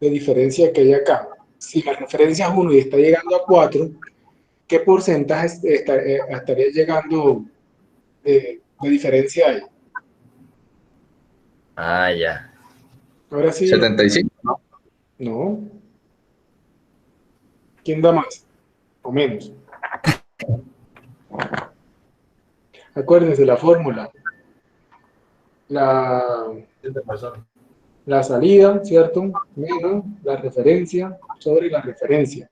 de diferencia que hay acá. Si la referencia es 1 y está llegando a 4, ¿qué porcentaje estaría llegando de diferencia hay? Ah, ya. Ahora sí, 75, ¿no? no. ¿Quién da más o menos? Acuérdense la fórmula. La, la salida, ¿cierto? Menos la referencia sobre la referencia.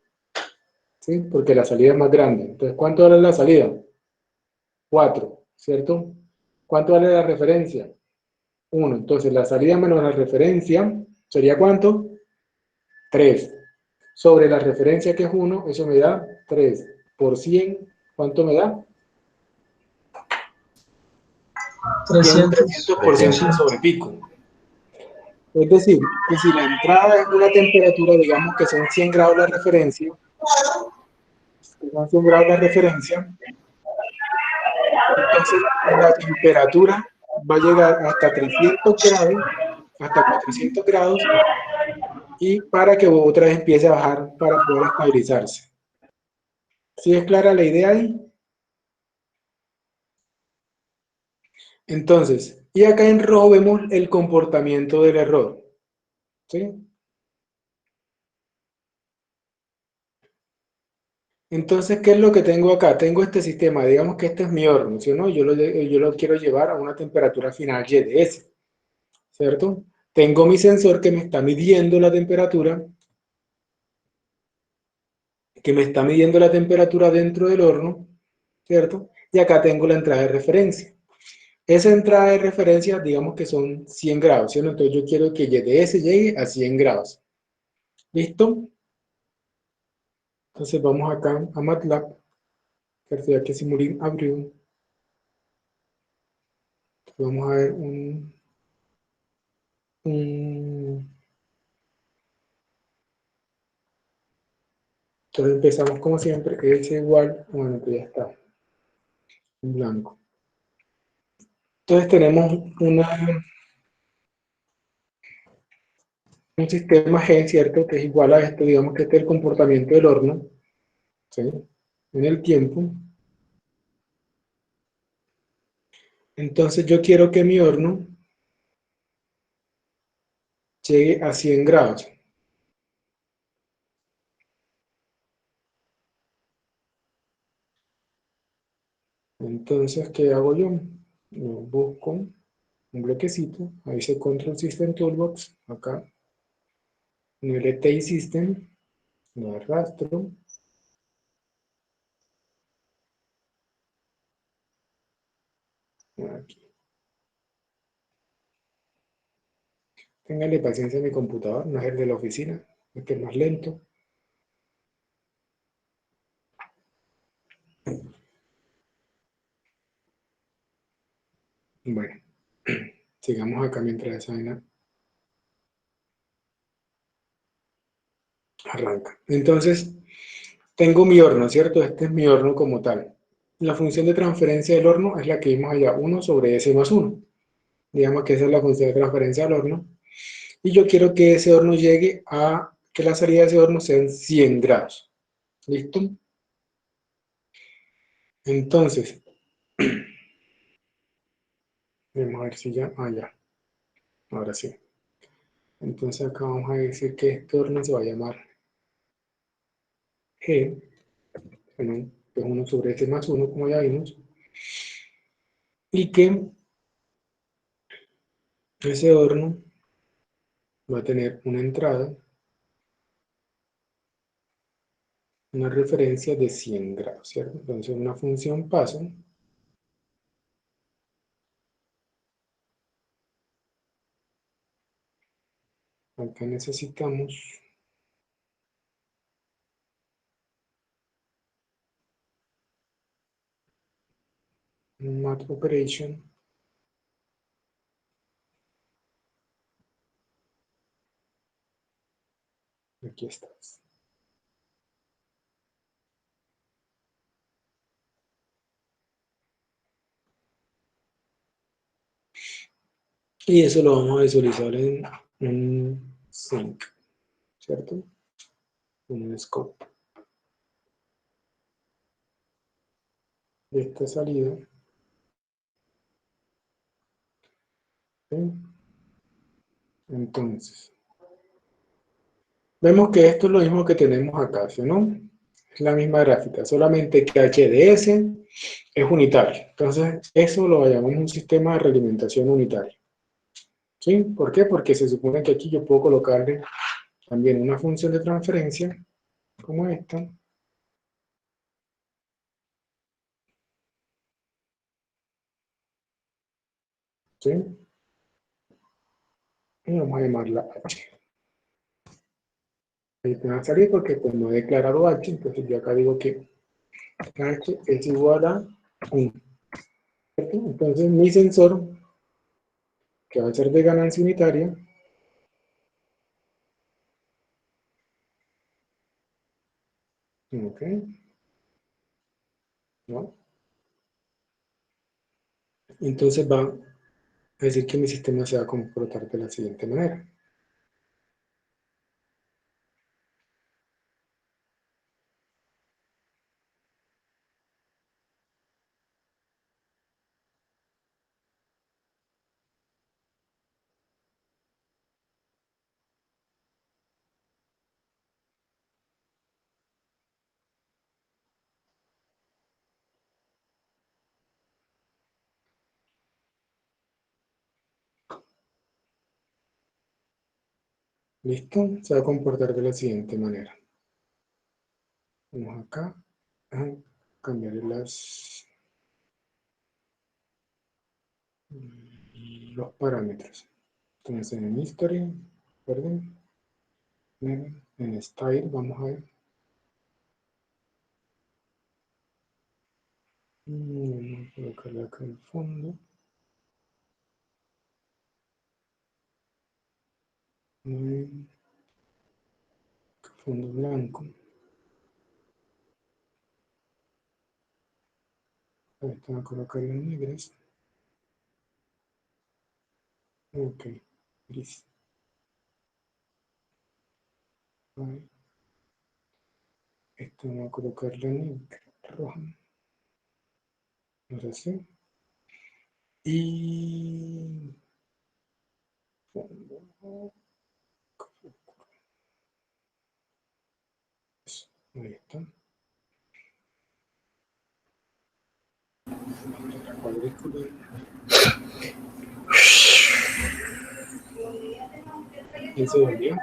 ¿Sí? Porque la salida es más grande. Entonces, ¿cuánto vale la salida? 4, ¿cierto? ¿Cuánto vale la referencia? 1. Entonces, la salida menos la referencia sería ¿cuánto? 3. Sobre la referencia que es 1, eso me da 3. Por 100, ¿cuánto me da? Tiene un 300. 300% sobre pico. Es decir, que si la entrada es una temperatura, digamos que son 100 grados la referencia, que son 100 grados la referencia, entonces la temperatura va a llegar hasta 300 grados, hasta 400 grados, y para que otra vez empiece a bajar para poder estabilizarse. ¿Sí es clara la idea ahí? Entonces, y acá en rojo vemos el comportamiento del error. ¿Sí? Entonces, ¿qué es lo que tengo acá? Tengo este sistema, digamos que este es mi horno, ¿sí o no? Yo lo quiero llevar a una temperatura final YDS, ¿cierto? Tengo mi sensor que me está midiendo la temperatura, dentro del horno, ¿cierto? Y acá tengo la entrada de referencia. Esa entrada de referencia, digamos que son 100 grados, ¿sí o no? Entonces yo quiero que YDS llegue a 100 grados. ¿Listo? Entonces vamos acá a MATLAB, que que Simulink abrió. Vamos a ver entonces empezamos como siempre, es igual, bueno, pues ya está, en blanco. Entonces tenemos un sistema G, ¿cierto? Que es igual a esto, digamos que este es el comportamiento del horno, ¿sí? En el tiempo. Entonces yo quiero que mi horno llegue a 100 grados. Entonces, ¿qué hago yo? Yo busco un bloquecito, ahí se Control System Toolbox, acá, en el ETI System, lo arrastro, aquí. Téngale paciencia a mi computador, no es el de la oficina, es que es más lento. Bueno, sigamos acá mientras esa vaina arranca. Entonces, tengo mi horno, ¿cierto? Este es mi horno como tal. La función de transferencia del horno es la que vimos allá, 1 sobre S más 1. Digamos que esa es la función de transferencia del horno. Y yo quiero que ese horno llegue a, que la salida de ese horno sean 100 grados. ¿Listo? Entonces, vamos a ver si ya, ya, ahora sí. Entonces acá vamos a decir que este horno se va a llamar G, bueno, es 1 sobre S más 1, como ya vimos, y que ese horno va a tener una entrada, una referencia de 100 grados, ¿cierto? Entonces una función paso, acá necesitamos un math operation, aquí está. Y eso lo vamos a visualizar en un sync. ¿cierto? Un scope de esta salida. ¿Sí? Entonces, vemos que esto es lo mismo que tenemos acá, ¿sí, no? Es la misma gráfica, solamente que HDS es unitario. Entonces, eso lo llamamos un sistema de realimentación unitario. ¿Sí? ¿Por qué? Porque se supone que aquí yo puedo colocarle también una función de transferencia, como esta. ¿Sí? Y vamos a llamarla H. Ahí te va a salir porque pues no he declarado H, entonces yo acá digo que H es igual a 1. Entonces mi sensor, que va a ser de ganancia unitaria, ok, ¿no? Entonces va a decir que mi sistema se va a comportar de la siguiente manera. ¿Listo? Se va a comportar de la siguiente manera. Vamos acá a cambiar los parámetros. Entonces en history, perdón, en style vamos a ver. Vamos a colocarle acá el fondo. Fondo blanco. Ahorita voy a colocar en negras. Ok, gris. Vale. Esto vamos a colocarle en roja. Ahora sí. Y fondo. Eso, ahí está. La cuadrícula. ¿Quién se volvió?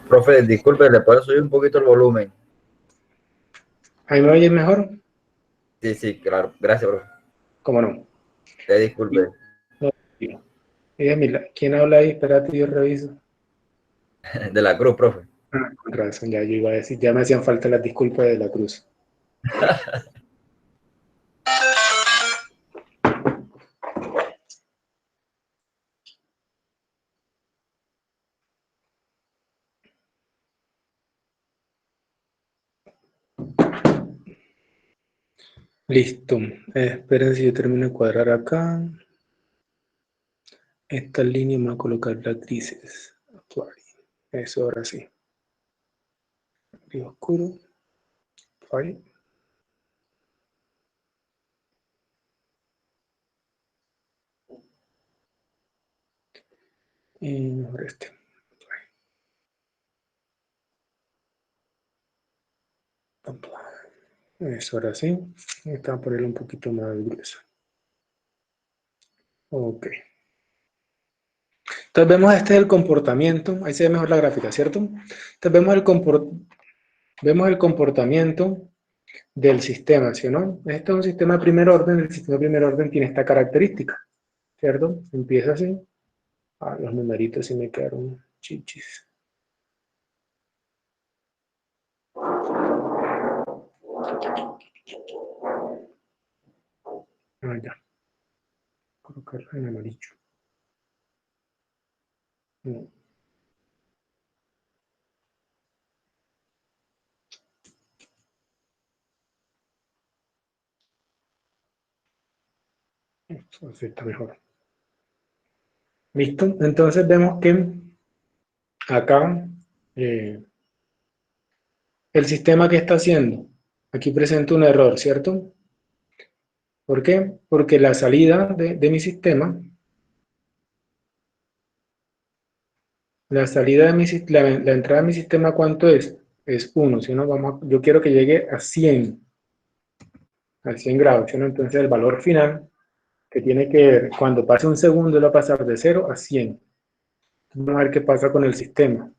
Profe, disculpe, ¿le puedo subir un poquito el volumen? ¿Ahí me oye mejor? Sí, sí, claro. Gracias, profe. ¿Cómo no? Disculpe. No, ¿quién habla ahí? Espérate, yo reviso. De la Cruz, profe. Ah, con razón, ya yo iba a decir, ya me hacían falta las disculpas de la cruz. Listo. Esperen si yo termino de cuadrar acá. Esta línea me voy a colocar las grises. Eso ahora sí. Gris oscuro. Ahí. Y mejor este. Eso ahora sí. Esta voy a ponerle un poquito más grueso. Ok. Entonces vemos este es el comportamiento. Ahí se ve mejor la gráfica, ¿cierto? Entonces vemos el comportamiento del sistema, ¿sí o no? Este es un sistema de primer orden. El sistema de primer orden tiene esta característica, ¿cierto? Empieza así. Ah, los numeritos sí me quedaron chichis. Ah, ya. Colocarlo en amarillo. No, esto así está mejor. ¿Listo? Entonces vemos que acá, eh, el sistema que está haciendo, aquí presenta un error, ¿cierto? ¿Por qué? Porque la salida de mi sistema, la salida de la entrada de mi sistema, ¿cuánto es? Es 1, si no, yo quiero que llegue a 100 grados, ¿sí, no? Entonces el valor final que tiene que ver, cuando pase un segundo, va a pasar de 0 a 100. Vamos a ver qué pasa con el sistema.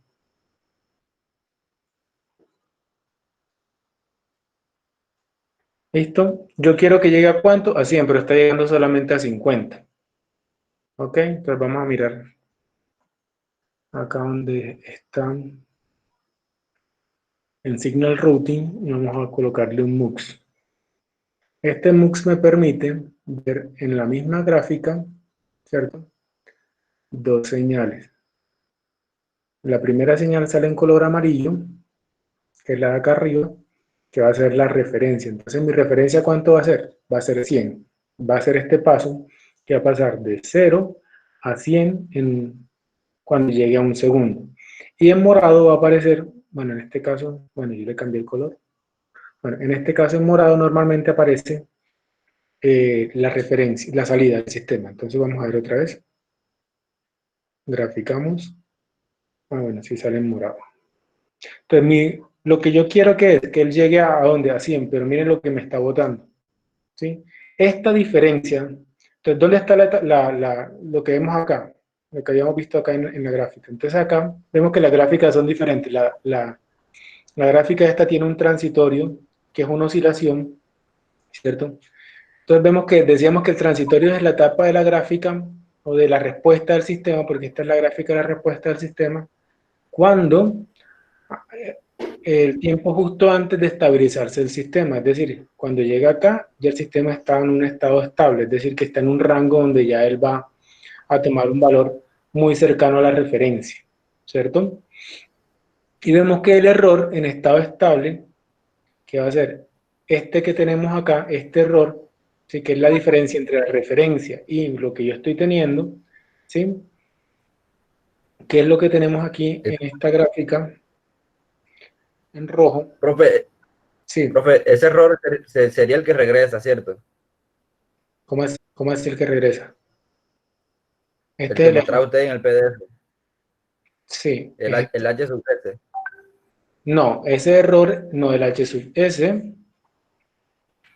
¿Listo? Yo quiero que llegue a cuánto, a 100, pero está llegando solamente a 50. ¿Ok? Entonces vamos a mirar acá donde están en Signal Routing y vamos a colocarle un MUX. Este MUX me permite ver en la misma gráfica, ¿cierto? Dos señales. La primera señal sale en color amarillo, que es la de acá arriba, que va a ser la referencia. Entonces, ¿mi referencia cuánto va a ser? Va a ser 100. Va a ser este paso que va a pasar de 0 a 100 cuando llegue a un segundo. Y en morado va a aparecer, bueno, en este caso, bueno, yo le cambié el color. Bueno, en este caso en morado normalmente aparece la referencia, la salida del sistema. Entonces vamos a ver otra vez. Graficamos. Ah, bueno, sí sale en morado. Entonces, lo que yo quiero que es que él llegue a dónde, a 100, pero miren lo que me está botando, ¿sí? Esta diferencia, entonces, ¿dónde está lo que vemos acá? Lo que habíamos visto acá en la gráfica. Entonces acá vemos que las gráficas son diferentes. La gráfica esta tiene un transitorio, que es una oscilación, ¿cierto? Entonces vemos que decíamos que el transitorio es la etapa de la gráfica o de la respuesta del sistema, porque esta es la gráfica de la respuesta del sistema, cuando el tiempo justo antes de estabilizarse el sistema, es decir, cuando llega acá, ya el sistema está en un estado estable, es decir, que está en un rango donde ya él va a tomar un valor muy cercano a la referencia, ¿cierto? Y vemos que el error en estado estable, que va a ser este que tenemos acá, este error, ¿sí? Que es la diferencia entre la referencia y lo que yo estoy teniendo, ¿sí? ¿Qué es lo que tenemos aquí Eh, en esta gráfica en rojo? Profe, Sí, profe, ese error sería el que regresa, ¿cierto? ¿cómo es el que regresa? El Este que es el mostraba error. usted en el PDF, Sí, el H sub S. no, ese error no el H sub S,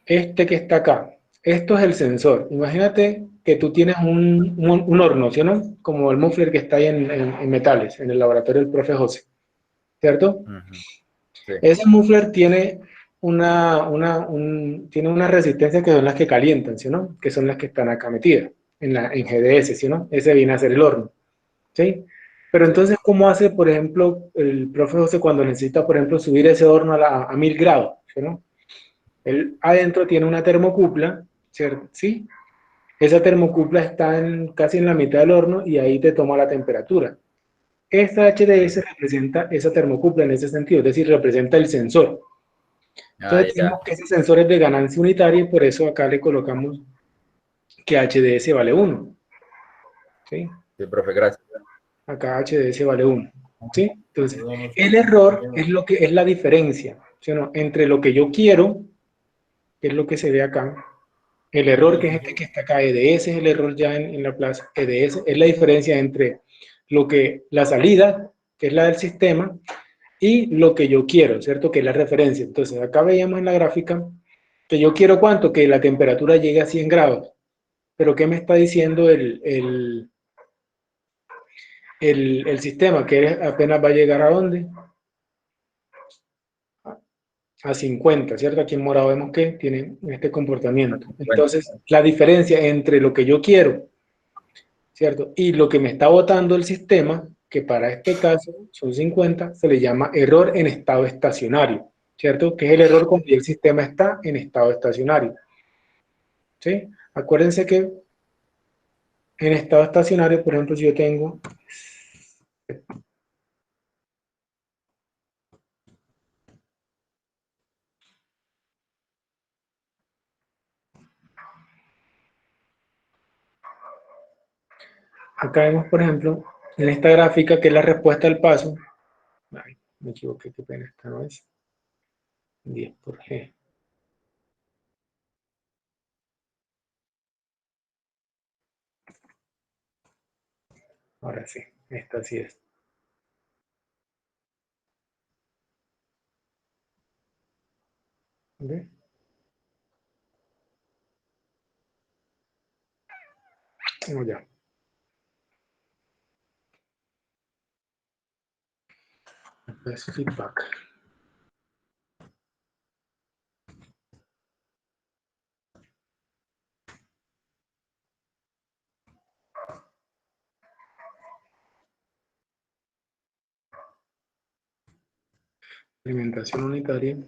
este que está acá. Esto es el sensor. Imagínate que tú tienes un horno, ¿sí o no? Como el muffler que está ahí en metales, en el laboratorio del profe José, ¿cierto? Ujú, sí, Ese muffler tiene tiene una resistencia que son las que calientan, ¿sí o no? Que son las que están acá metidas en GDS, ¿sí o no? Ese viene a ser el horno, ¿sí? Pero sí. entonces, ¿cómo hace, por ejemplo, el profe José cuando necesita, por ejemplo, subir ese horno a 1000 grados, ¿sí, no? Él adentro tiene una termocupla, ¿cierto? ¿Sí? Esa termocupla está casi en la mitad del horno y ahí te toma la temperatura. Esta HDS Ujú. representa esa termocupla en ese sentido, es decir, representa el sensor. Ah, Entonces ya. decimos que ese sensor es de ganancia unitaria y por eso acá le colocamos que HDS vale 1, ¿sí? Sí, profe, gracias. Acá HDS vale 1, ¿sí? Entonces, el error es lo que es la diferencia, ¿sí o no? Entre lo que yo quiero, que es lo que se ve acá, el error que es este que está acá, EDS es el error ya en la plaza, EDS es la diferencia entre la salida, que es la del sistema, y lo que yo quiero, ¿cierto? Que es la referencia. Entonces, acá veíamos en la gráfica que yo quiero cuánto, que la temperatura llegue a 100 grados. Pero ¿qué me está diciendo el sistema? Que apenas va a llegar a dónde? A 50, ¿cierto? Aquí en morado vemos que tiene este comportamiento. Bueno, Entonces, la diferencia entre lo que yo quiero, ¿cierto? Y lo que me está botando el sistema, que para este caso son 50, se le llama error en estado estacionario, ¿cierto? Que es el error cuando el sistema está en estado estacionario, ¿sí? Acuérdense que en estado estacionario, por ejemplo, si yo tengo, acá vemos, por ejemplo, en esta gráfica, que es la respuesta al paso. Ay, me equivoqué, qué pena, esta no es 10 por G. Ahora sí, esta sí es. ¿Ve? Oh, ya. Es feedback. Alimentación unitaria.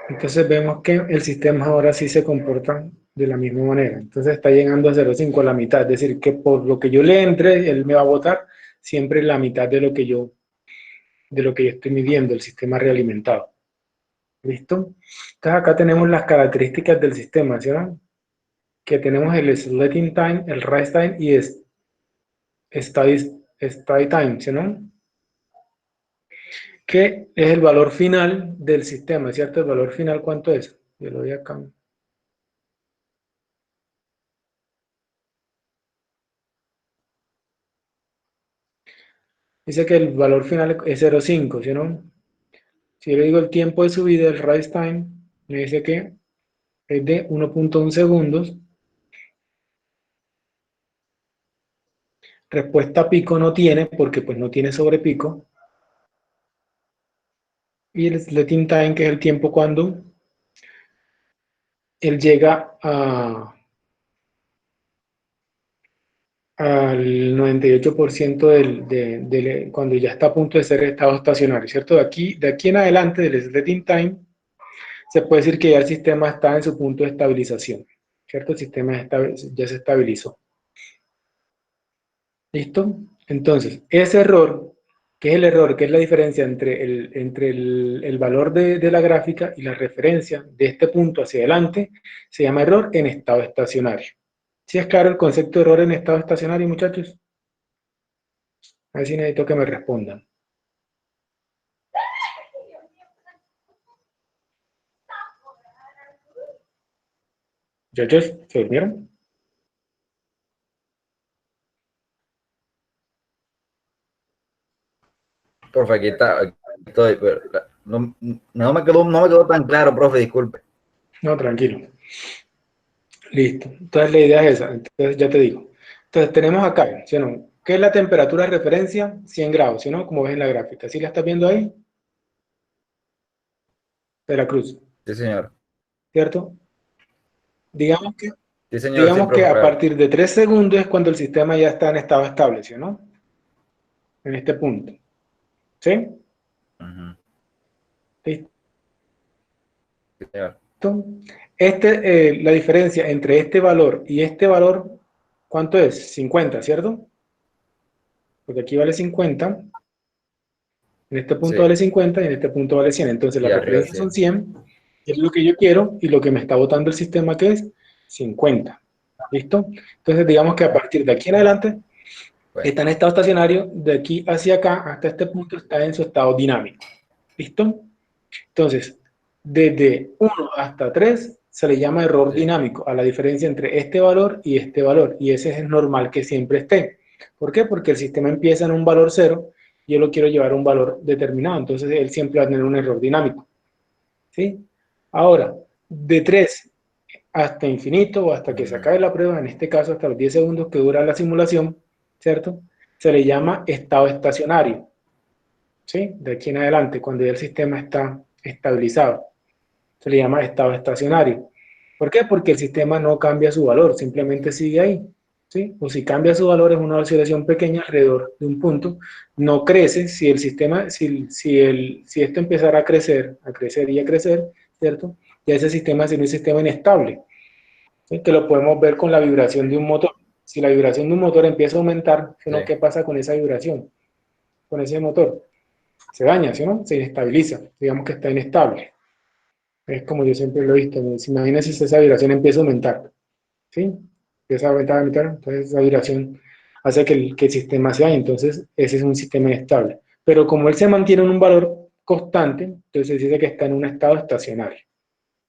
Entonces vemos que el sistema ahora sí se comporta de la misma manera. Entonces está llegando a 0,5 a la mitad. Es decir, que por lo que yo le entre, él me va a botar siempre la mitad de lo que yo estoy midiendo, el sistema realimentado. ¿Listo? Entonces acá tenemos las características del sistema, ¿cierto? Que tenemos el sleeping time, el rise time y study time, ¿cierto? Que es el valor final del sistema, ¿cierto? El valor final, ¿cuánto es? Yo lo voy acá. Dice que el valor final es 0,5, ¿sí no? Si yo le digo el tiempo de subida, el rise time, me dice que es de 1,1 segundos. Respuesta pico no tiene, porque pues no tiene sobrepico. Y el sleeping time, que es el tiempo cuando él llega al 98% cuando ya está a punto de ser estado estacionario, ¿cierto? De aquí en adelante, del sleeping time, se puede decir que ya el sistema está en su punto de estabilización, ¿cierto? El sistema ya se estabilizó. ¿Listo? Entonces, ese error, que es el error, que es la diferencia entre el valor de la gráfica y la referencia de este punto hacia adelante, se llama error en estado estacionario. ¿Sí es claro el concepto de error en estado estacionario, muchachos? A ver si necesito que me respondan. Muchachos, ¿se durmieron? Profe, aquí está, aquí estoy, pero no me quedó tan claro, profe, disculpe. No, tranquilo. Listo. Entonces la idea es esa. Entonces ya te digo. Entonces tenemos acá, ¿sí o no? ¿Qué es la temperatura de referencia? 100 grados, ¿sí o no? Como ves en la gráfica. ¿Sí la estás viendo ahí? Veracruz, Sí, señor. ¿cierto? Digamos que, Sí, señor, sí, digamos que profe, a claro. partir de 3 segundos es cuando el sistema ya está en estado estable, ¿sí o no? En este punto. ¿Sí? Ujú. ¿Listo? Sí, señor. La diferencia entre este valor y este valor, ¿cuánto es? 50, ¿cierto? Porque aquí vale 50. En este punto Sí, vale 50 y en este punto vale 100. Entonces y las arriba referencias sí. son 100, es lo que yo quiero, y lo que me está botando el sistema, que es 50. ¿Listo? Entonces digamos que a partir de aquí en adelante Bueno, está en estado estacionario, de aquí hacia acá, hasta este punto está en su estado dinámico. ¿Listo? Entonces, desde 1 hasta 3 se le llama error sí, dinámico a la diferencia entre este valor y este valor, y ese es normal que siempre esté. ¿Por qué? Porque el sistema empieza en un valor 0 y yo lo quiero llevar a un valor determinado, entonces él siempre va a tener un error dinámico. ¿Sí? Ahora, de 3 hasta infinito o hasta que se ujú, acabe la prueba, en este caso hasta los 10 segundos que dura la simulación, ¿cierto? Se le llama estado estacionario, ¿sí? De aquí en adelante, cuando ya el sistema está estabilizado, se le llama estado estacionario. ¿Por qué? Porque el sistema no cambia su valor, simplemente sigue ahí, ¿sí? O si cambia su valor es una oscilación pequeña alrededor de un punto, no crece. Si el sistema, si esto empezara a crecer y a crecer, ¿cierto? Ya ese sistema sería un sistema inestable, ¿sí? Que lo podemos ver con la vibración de un motor. Si la vibración de un motor empieza a aumentar, ¿sí? sí, ¿No? ¿Qué pasa con esa vibración? Con ese motor se daña, ¿sí? ¿No? Se inestabiliza, digamos que está inestable. Es como yo siempre lo he visto. Imagínense si esa vibración empieza a aumentar. ¿Sí? Empieza a aumentar, a aumentar. Entonces esa vibración hace que el sistema se dañe. Entonces ese es un sistema inestable. Pero como él se mantiene en un valor constante, entonces dice que está en un estado estacionario.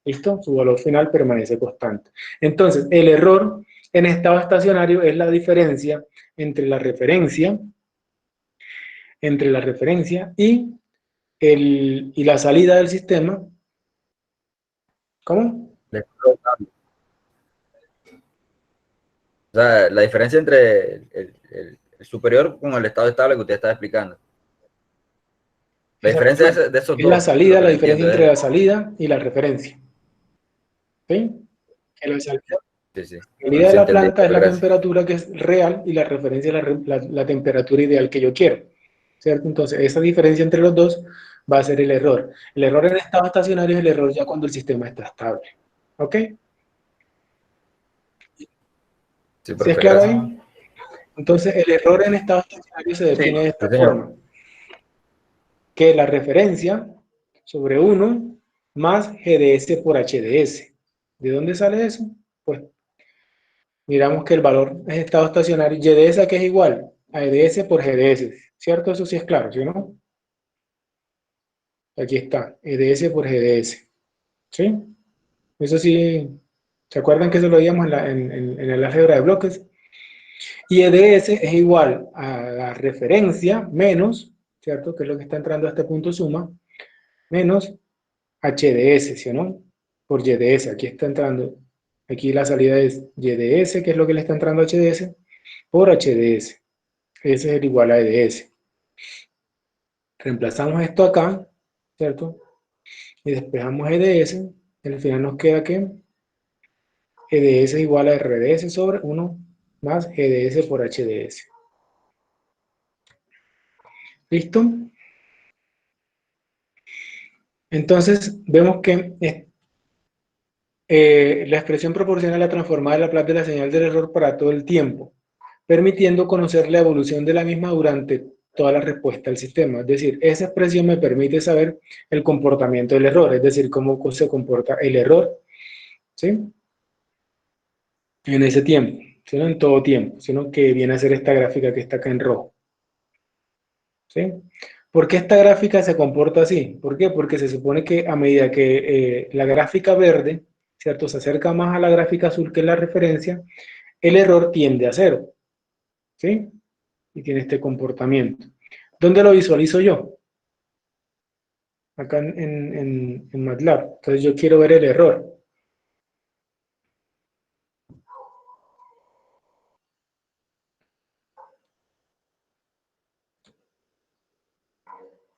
¿Listo? Su valor final permanece constante. Entonces, el error en estado estacionario es la diferencia entre la referencia, y la salida del sistema. ¿Cómo? O sea, la diferencia entre el superior con el estado estable que usted está explicando. La diferencia Exactamente. de esos Es la dos, lo salida, que la no diferencia entiendo entre es... la salida y la referencia. ¿Sí? Que Sí, sí. la Ahora salida de sí la entendí, planta es la gracias. temperatura que es real y la referencia es la temperatura ideal que yo quiero. ¿Cierto? Entonces, esa diferencia entre los dos va a ser el error. El error en estado estacionario es el error ya cuando el sistema está estable. ¿Ok? Sí, ¿Sí es profe, claro gracias. ahí? Entonces, el error en estado estacionario se Sí, define de sí, esta señor. forma, que la referencia sobre 1 más GDS por HDS. ¿De dónde sale eso? Pues miramos que el valor es estado estacionario, YDS que es igual a EDS por GDS, ¿cierto? Eso sí es claro, ¿sí o no? Aquí está, EDS por GDS, ¿sí? Eso sí, ¿se acuerdan que eso lo veíamos en el álgebra de bloques? Y EDS es igual a la referencia menos, ¿cierto? Que es lo que está entrando a este punto suma, menos HDS, ¿sí o no? Por YDS, aquí está entrando, aquí la salida es YDS, que es lo que le está entrando a HDS, por HDS. Ese es el igual a EDS. Reemplazamos esto acá, ¿cierto? Y despejamos EDS, y al final nos queda que EDS es igual a RDS sobre 1 más GDS por HDS. ¿Listo? Entonces, vemos que la expresión proporciona la transformada de la Laplace de la señal del error para todo el tiempo, permitiendo conocer la evolución de la misma durante toda la respuesta del sistema. Es decir, esa expresión me permite saber el comportamiento del error, es decir, cómo se comporta el error, ¿sí? En ese tiempo, sino en todo tiempo, sino que viene a ser esta gráfica que está acá en rojo. ¿Sí? ¿Por qué esta gráfica se comporta así? ¿Por qué? Porque se supone que a medida que la gráfica verde, ¿cierto?, se acerca más a la gráfica azul, que es la referencia, el error tiende a cero. ¿Sí? Y tiene este comportamiento. ¿Dónde lo visualizo yo? Acá en MATLAB. Entonces yo quiero ver el error.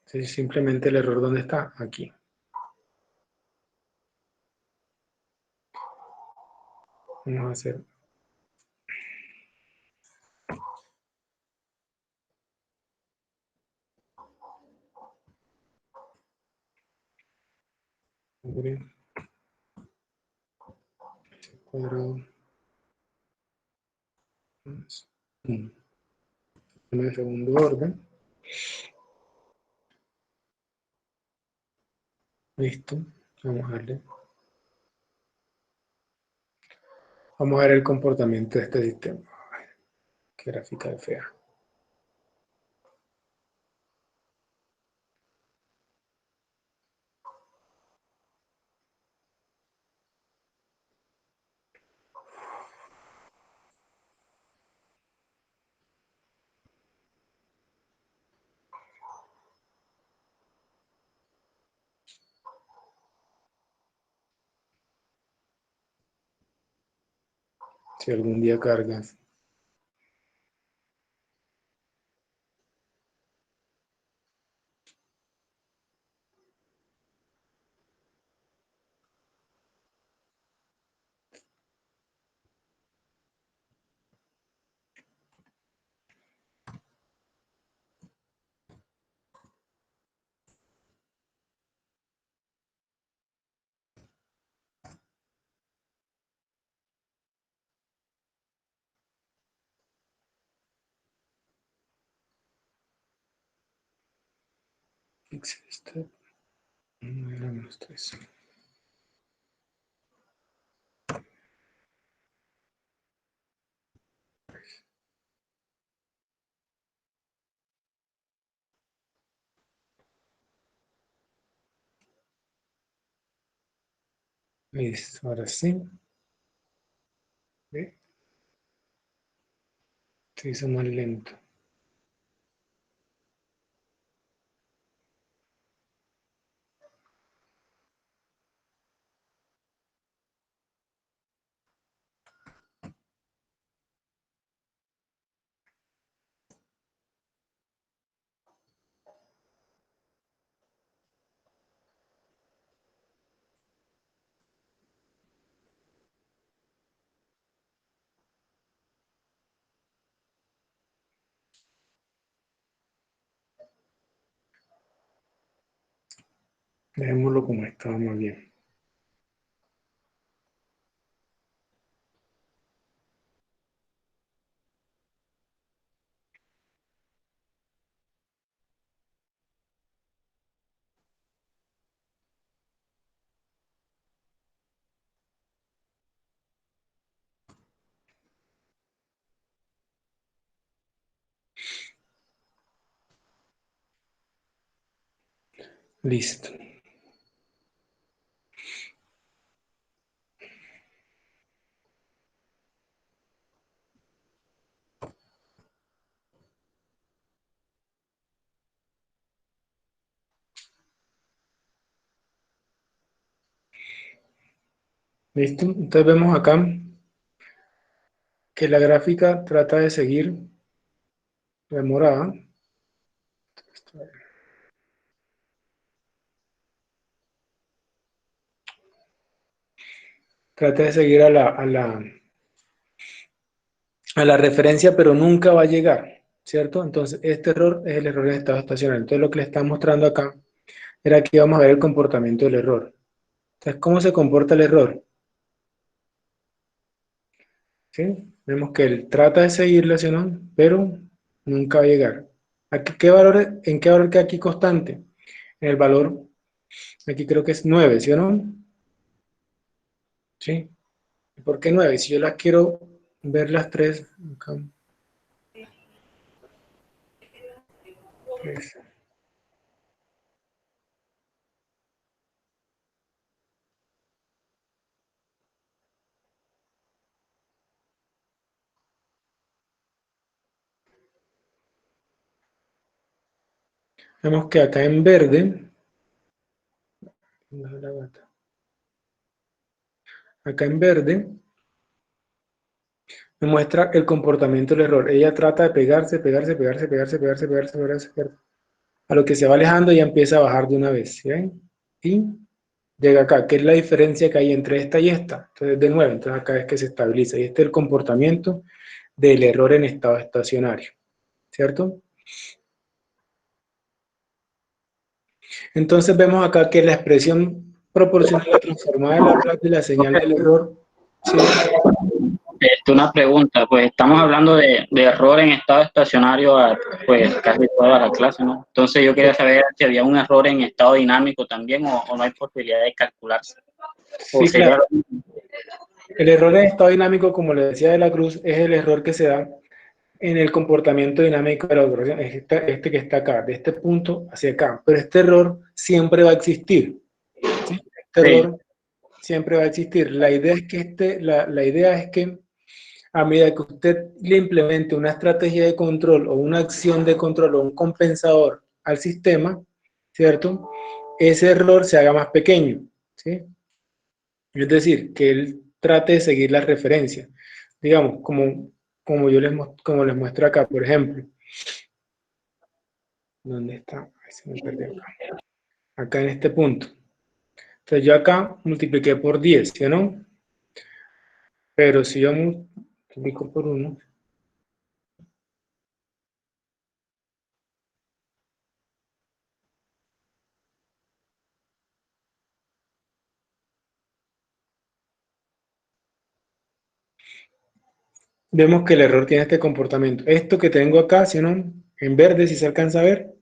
Entonces simplemente el error, ¿dónde está? Aquí. Vamos a hacer. Cuadrado. En segundo orden. Listo. Vamos a darle. Vamos a ver el comportamiento de este sistema. Qué gráfica de fea. Si algún día cargas. Fix step. Menos 3. Listo, ahora sí. Se hizo más lento. Dejémoslo como estaba más bien. Listo. ¿Listo? Entonces vemos acá que la gráfica trata de seguir demorada. Trata de seguir a la referencia, pero nunca va a llegar, ¿cierto? Entonces, este error es el error en estado estacionario. Entonces, lo que le está mostrando acá era que vamos a ver el comportamiento del error. Entonces, ¿cómo se comporta el error? ¿Sí? Vemos que él trata de seguirla, ¿sí o no? Pero nunca va a llegar. Aquí, ¿en qué valor queda aquí constante? En el valor, aquí creo que es 9, ¿sí o no? ¿Sí? ¿Por qué 9? Si yo las quiero ver las tres, acá, tres. Vemos que acá en verde, acá en verde, me muestra el comportamiento del error. Ella trata de pegarse, pegarse, pegarse, pegarse, pegarse, pegarse, pegarse, pegarse. A lo que se va alejando ya empieza a bajar de una vez, ¿sí ven? Y llega acá, que es la diferencia que hay entre esta y esta. Entonces, de nuevo, entonces acá es que se estabiliza. Y este es el comportamiento del error en estado estacionario, ¿cierto? Entonces vemos acá que la expresión proporcional a la transformada de Laplace de la señal del error, ¿sí? Una pregunta, pues estamos hablando de error en estado estacionario, pues casi toda la clase, ¿no? Entonces yo quería saber si había un error en estado dinámico también o no hay posibilidad de calcularse. O Sí, sería claro. El error en estado dinámico, como le decía de la Cruz, es el error que se da en el comportamiento dinámico de la operación, es este que está acá, de este punto hacia acá. Pero este error siempre va a existir, ¿sí? Este sí, error siempre va a existir. La idea es que, la idea es que a medida que usted le implemente una estrategia de control o una acción de control o un compensador al sistema, ¿cierto? Ese error se haga más pequeño, ¿sí? Es decir, que él trate de seguir la referencia. Digamos, como les muestro acá, por ejemplo. ¿Dónde está? Ahí se me perdió acá. Acá en este punto. Entonces yo acá multipliqué por 10, ¿sí o no? Pero si yo multiplico por 1, vemos que el error tiene este comportamiento. Esto que tengo acá, ¿sí o no? En verde, si se alcanza a ver,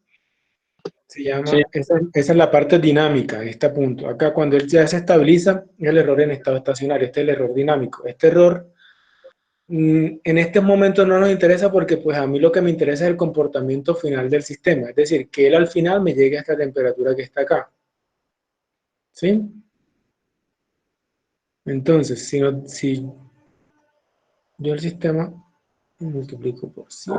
se sí, llama, esa es la parte dinámica, este punto. Acá cuando él ya se estabiliza, es el error en estado estacionario, este es el error dinámico. Este error en este momento no nos interesa porque pues a mí lo que me interesa es el comportamiento final del sistema, es decir, que él al final me llegue a esta temperatura que está acá, ¿sí? Entonces, si yo el sistema multiplico por 7,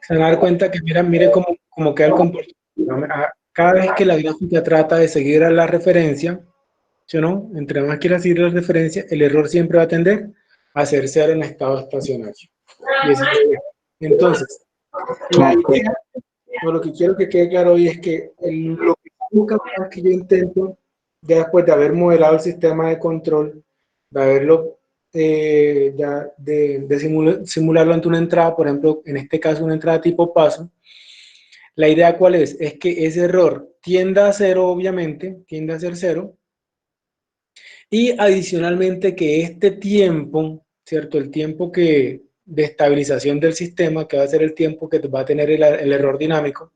se van a dar cuenta que mire cómo queda el comportamiento. Cada vez que la gráfica trata de seguir a la referencia, ¿sí o no? Entre más quiera seguir la referencia, el error siempre va a tender a ser cero en estado estacionario. Entonces, la idea, o lo que quiero que quede claro hoy es que lo que busca cada vez que yo intento, ya después de haber modelado el sistema de control, de haberlo, simularlo ante una entrada, por ejemplo, en este caso una entrada tipo paso, la idea ¿cuál es? Es que ese error tienda a cero, obviamente, tiende a ser cero, y adicionalmente que este tiempo, ¿cierto? El tiempo de estabilización del sistema, que va a ser el tiempo que va a tener el error dinámico,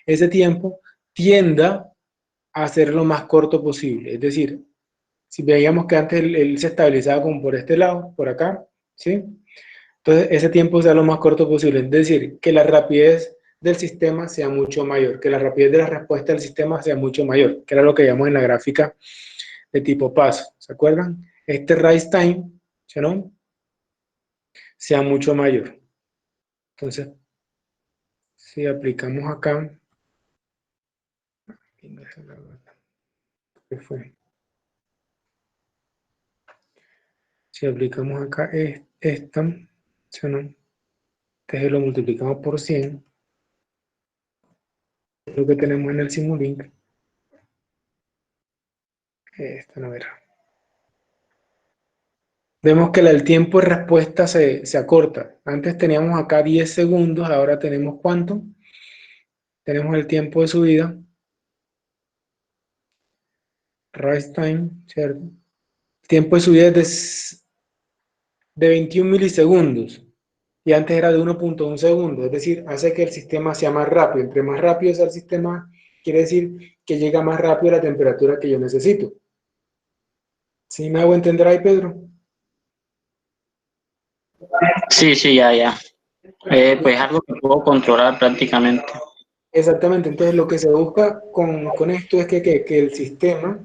ese tiempo tienda a ser lo más corto posible. Es decir, si veíamos que antes él se estabilizaba como por este lado, por acá, ¿sí? Entonces ese tiempo sea lo más corto posible. Es decir, que la rapidez del sistema sea mucho mayor, que la rapidez de la respuesta del sistema sea mucho mayor, que era lo que llamamos en la gráfica de tipo paso. ¿Se acuerdan? Este rise time, ¿sí, no? Sea mucho mayor. Entonces, si aplicamos acá, ¿qué fue? Si aplicamos acá esta, ¿sí, no? Entonces lo multiplicamos por 100, lo que tenemos en el Simulink. Esta no era. Vemos que el tiempo de respuesta se acorta. Antes teníamos acá 10 segundos, ahora tenemos ¿cuánto? Tenemos el tiempo de subida, rise time, ¿cierto? El tiempo de subida es de 21 milisegundos y antes era de 1.1 segundos, es decir, hace que el sistema sea más rápido. Entre más rápido sea el sistema, quiere decir que llega más rápido a la temperatura que yo necesito. ¿Sí me hago entender ahí, Pedro? Sí, ya. Pues algo que puedo controlar prácticamente. Exactamente, entonces lo que se busca con esto es que el sistema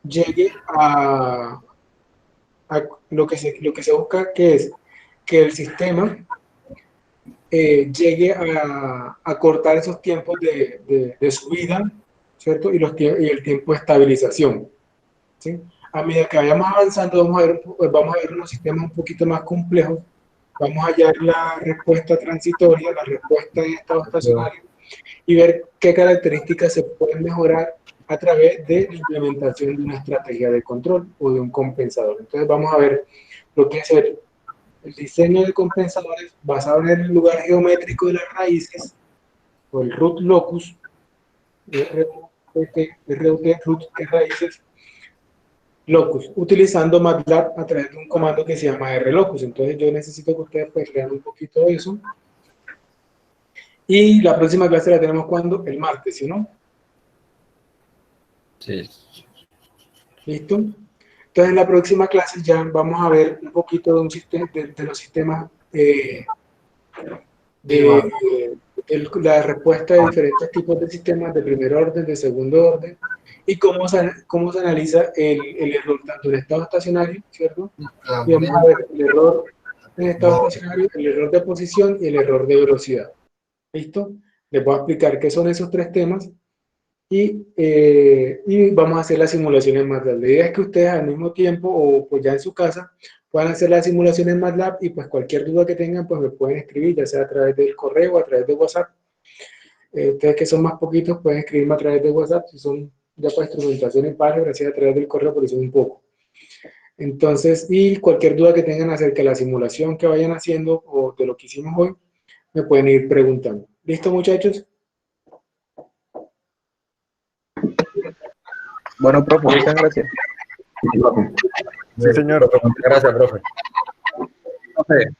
llegue a lo que se busca, que es que el sistema llegue a cortar esos tiempos de subida, ¿cierto? Y el tiempo de estabilización, ¿sí? A medida que vayamos avanzando, vamos a ver unos sistemas un poquito más complejos, vamos a hallar la respuesta transitoria, la respuesta en estado estacionario, y ver qué características se pueden mejorar a través de la implementación de una estrategia de control o de un compensador. Entonces vamos a ver lo que es el diseño de compensadores basado en el lugar geométrico de las raíces, o el root locus, root de raíces, locus, utilizando MATLAB a través de un comando que se llama rlocus. Entonces yo necesito que ustedes pues lean un poquito de eso. Y la próxima clase la tenemos cuando? El martes, ¿sí, no? Sí. ¿Listo? Entonces en la próxima clase ya vamos a ver un poquito de, de los sistemas la respuesta de diferentes tipos de sistemas de primer orden, de segundo orden, y cómo se analiza el error tanto en estado estacionario, ¿cierto? Y vamos a ver el error en estado estacionario, el error de posición y el error de velocidad. ¿Listo? Les voy a explicar qué son esos tres temas y vamos a hacer las simulaciones en MATLAB. La idea es que ustedes al mismo tiempo o pues ya en su casa puedan hacer las simulaciones en MATLAB y pues cualquier duda que tengan pues me pueden escribir, ya sea a través del correo o a través de WhatsApp. Ustedes que son más poquitos pueden escribirme a través de WhatsApp, si son ya para instrumentación en pares, gracias a través del correo, por eso un poco. Entonces, y cualquier duda que tengan acerca de la simulación que vayan haciendo o de lo que hicimos hoy, me pueden ir preguntando. ¿Listo, muchachos? Bueno, profe, muchas gracias. Sí, señor. Muchas gracias, profe. Profe,